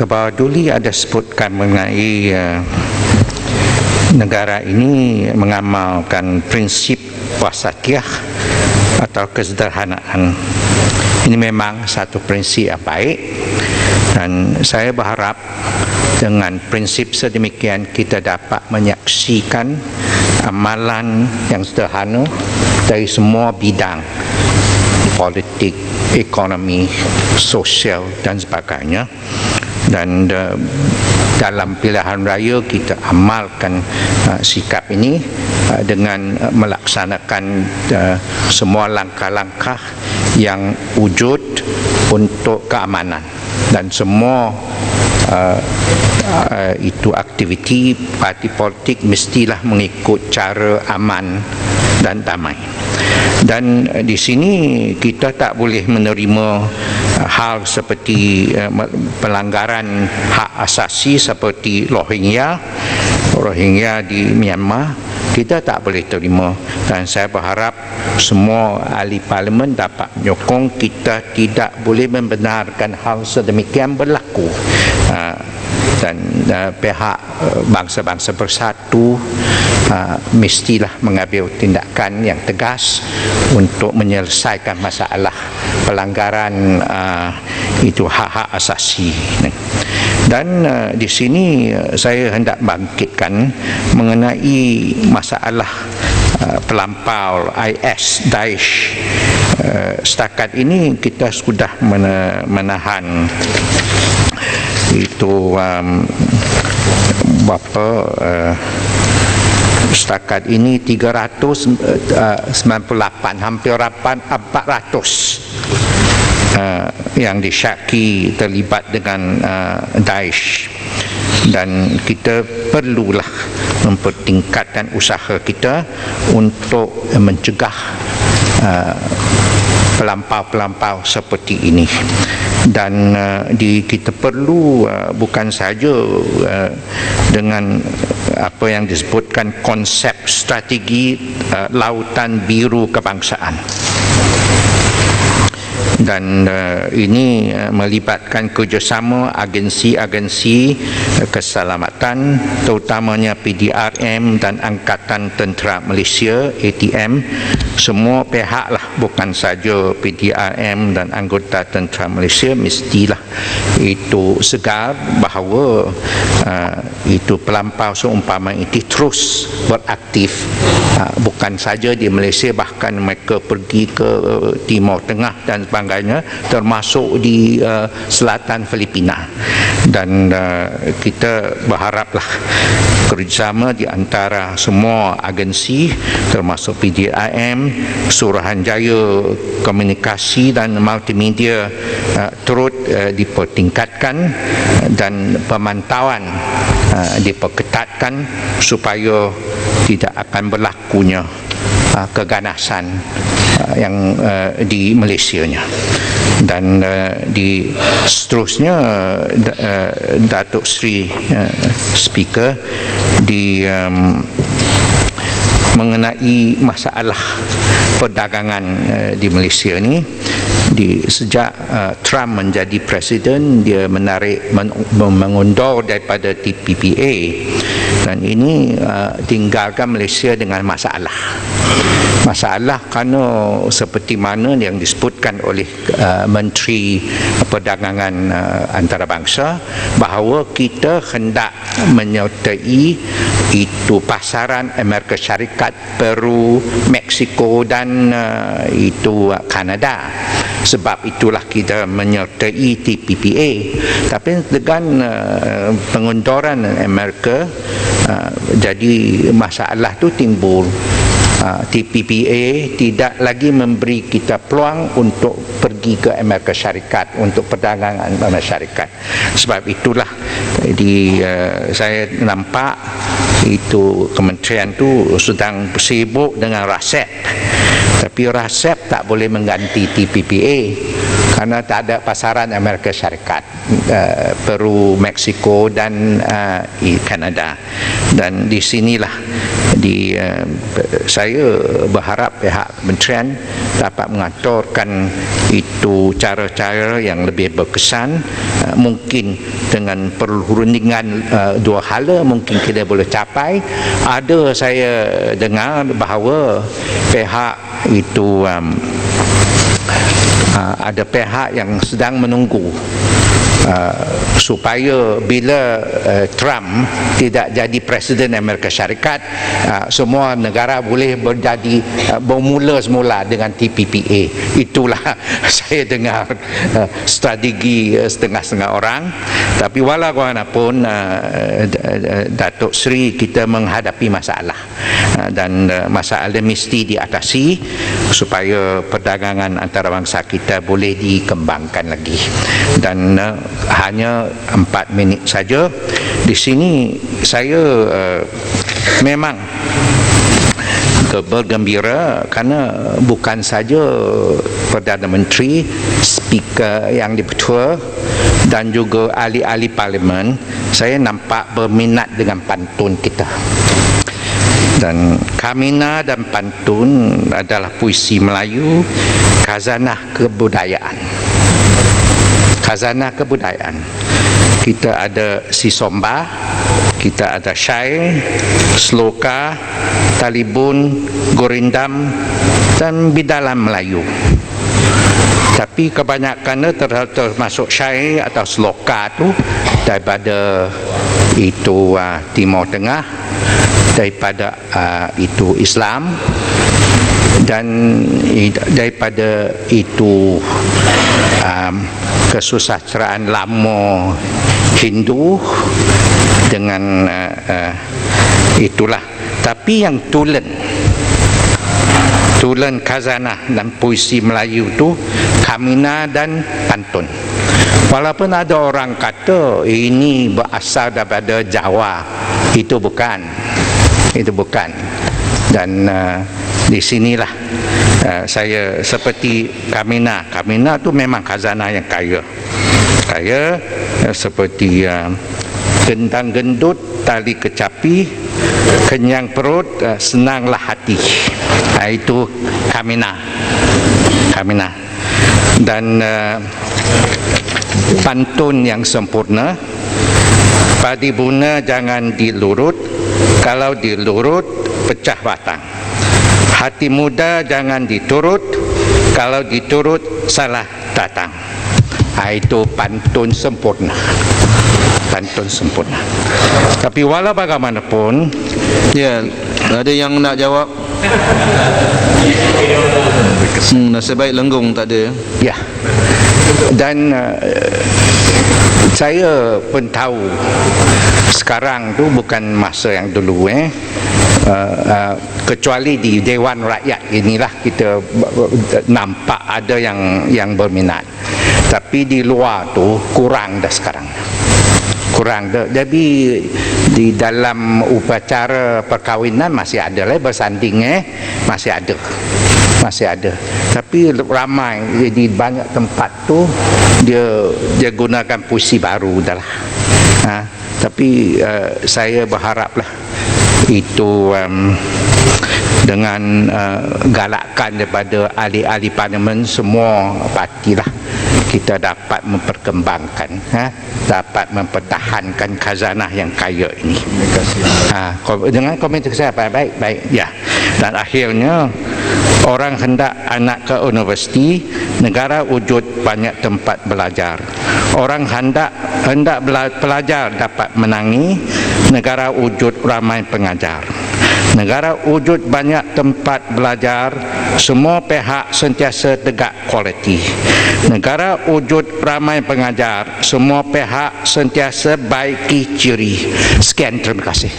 Kebawah duli ada sebutkan mengenai negara ini mengamalkan prinsip wasatiyah atau kesederhanaan. Ini memang satu prinsip yang baik, dan saya berharap dengan prinsip sedemikian kita dapat menyaksikan amalan yang sederhana dari semua bidang politik, ekonomi, sosial dan sebagainya. Dan dalam pilihan raya kita amalkan sikap ini dengan melaksanakan semua langkah-langkah yang wujud untuk keamanan, dan semua itu aktiviti parti politik mestilah mengikut cara aman dan damai. Dan di sini kita tak boleh menerima hal seperti pelanggaran hak asasi seperti Rohingya di Myanmar. Kita tak boleh terima, dan saya berharap semua ahli parlimen dapat menyokong kita tidak boleh membenarkan hal sedemikian berlaku. Dan pihak bangsa-bangsa bersatu mestilah mengambil tindakan yang tegas untuk menyelesaikan masalah pelanggaran itu hak-hak asasi. Dan di sini saya hendak bangkitkan mengenai masalah pelampau IS, Daesh. Setakat ini kita sudah menahan itu setakat ini 398, hampir 400 yang disyaki terlibat dengan Daesh. Dan kita perlulah mempertingkatkan usaha kita untuk mencegah pelampau-pelampau seperti ini. Dan kita perlu bukan saja dengan apa yang disebutkan konsep strategi lautan biru kebangsaan, dan ini melibatkan kerjasama agensi-agensi keselamatan, terutamanya PDRM dan Angkatan Tentera Malaysia ATM. Semua pihaklah, bukan saja PDRM dan anggota Tentera Malaysia, mestilah itu segar bahawa itu pelampau seumpama itu terus beraktif, bukan saja di Malaysia, bahkan mereka pergi ke Timur Tengah dan sebagainya, termasuk di selatan Filipina. Dan kita berharaplah kerjasama di antara semua agensi termasuk PDRM, Suruhanjaya Komunikasi dan Multimedia turut dipertingkatkan, dan pemantauan diperketatkan supaya tidak akan berlakunya keganasan yang di Malaysianya. Dan di seterusnya Datuk Seri Speaker di mengenai masalah perdagangan di Malaysia ni, sejak Trump menjadi presiden, dia mengundur daripada TPPA, dan ini tinggalkan Malaysia dengan masalah kerana seperti mana yang disebutkan oleh Menteri Perdagangan Antarabangsa, bahawa kita hendak menyertai itu pasaran Amerika Syarikat, Peru, Meksiko dan itu Kanada. Sebab itulah kita menyertai TPPA. Tapi dengan pengunduran Amerika, jadi masalah tu timbul. TPPA tidak lagi memberi kita peluang untuk pergi ke Amerika Syarikat untuk perdagangan Amerika Syarikat. Sebab itulah saya nampak itu kementerian tu sedang sibuk dengan RASEP. Tapi RASEP tak boleh mengganti TPPA karena tak ada pasaran Amerika Syarikat, Peru, Meksiko dan Kanada. Dan di sinilah saya berharap pihak kementerian dapat mengaturkan itu cara-cara yang lebih berkesan, mungkin dengan perundingan dua hala mungkin kita boleh capai. Ada saya dengar bahawa pihak itu ada pihak yang sedang menunggu supaya bila Trump tidak jadi Presiden Amerika Syarikat, semua negara boleh bermula semula dengan TPPA. Itulah saya dengar strategi setengah-setengah orang. Tapi walaupun Datuk Seri kita menghadapi masalah, dan masalah mesti diatasi supaya perdagangan antarabangsa kita boleh dikembangkan lagi. Dan hanya 4 minit saja di sini saya memang bergembira kerana bukan saja Perdana Menteri, speaker yang dipertua dan juga ahli-ahli parlimen, saya nampak berminat dengan pantun kita. Dan Kamina dan pantun adalah puisi Melayu, khazanah kebudayaan. Khazanah kebudayaan. Kita ada Sisomba, kita ada syair, sloka, talibun, gorindam dan bidalan Melayu. Tapi kebanyakannya termasuk syair atau sloka tu daripada itu Timur Tengah, daripada itu Islam, dan daripada itu kesusastraan lama Hindu dengan itulah. Tapi yang tulen khazanah dan puisi Melayu tu Kamina dan pantun. Walaupun ada orang kata ini berasal daripada Jawa, itu bukan. Dan di sinilah saya seperti Kamina tu memang khazanah yang kaya, seperti gendang gendut tali kecapi, kenyang perut senanglah hati. Itu Kamina. Dan pantun yang sempurna, padi buna jangan dilurut, kalau dilurut pecah batang. Hati muda jangan diturut, kalau diturut salah datang. Itu pantun sempurna. Tapi walau bagaimanapun, ya, ada yang nak jawab? Nasib baik Lenggong tak ada. Ya. Dan saya pun tahu sekarang tu bukan masa yang dulu kecuali di Dewan Rakyat inilah kita nampak ada yang berminat. Tapi di luar tu kurang dah sekarang. Jadi di dalam upacara perkahwinan masih ada lah bersanding, masih ada. Tapi ramai di banyak tempat tu dia gunakan puisi baru dah lah. Tapi saya berharaplah itu dengan galakan daripada ahli-ahli parlimen semua parti lah, kita dapat memperkembangkan, dapat mempertahankan khazanah yang kaya ini. Dengan komentar saya baik ya. Dan akhirnya orang hendak anak ke universiti, negara wujud banyak tempat belajar. Orang hendak pelajar dapat menangi, negara wujud ramai pengajar. Negara wujud banyak tempat belajar, semua pihak sentiasa tegak kualiti. Negara wujud ramai pengajar, semua pihak sentiasa baiki ciri. Sekian, terima kasih.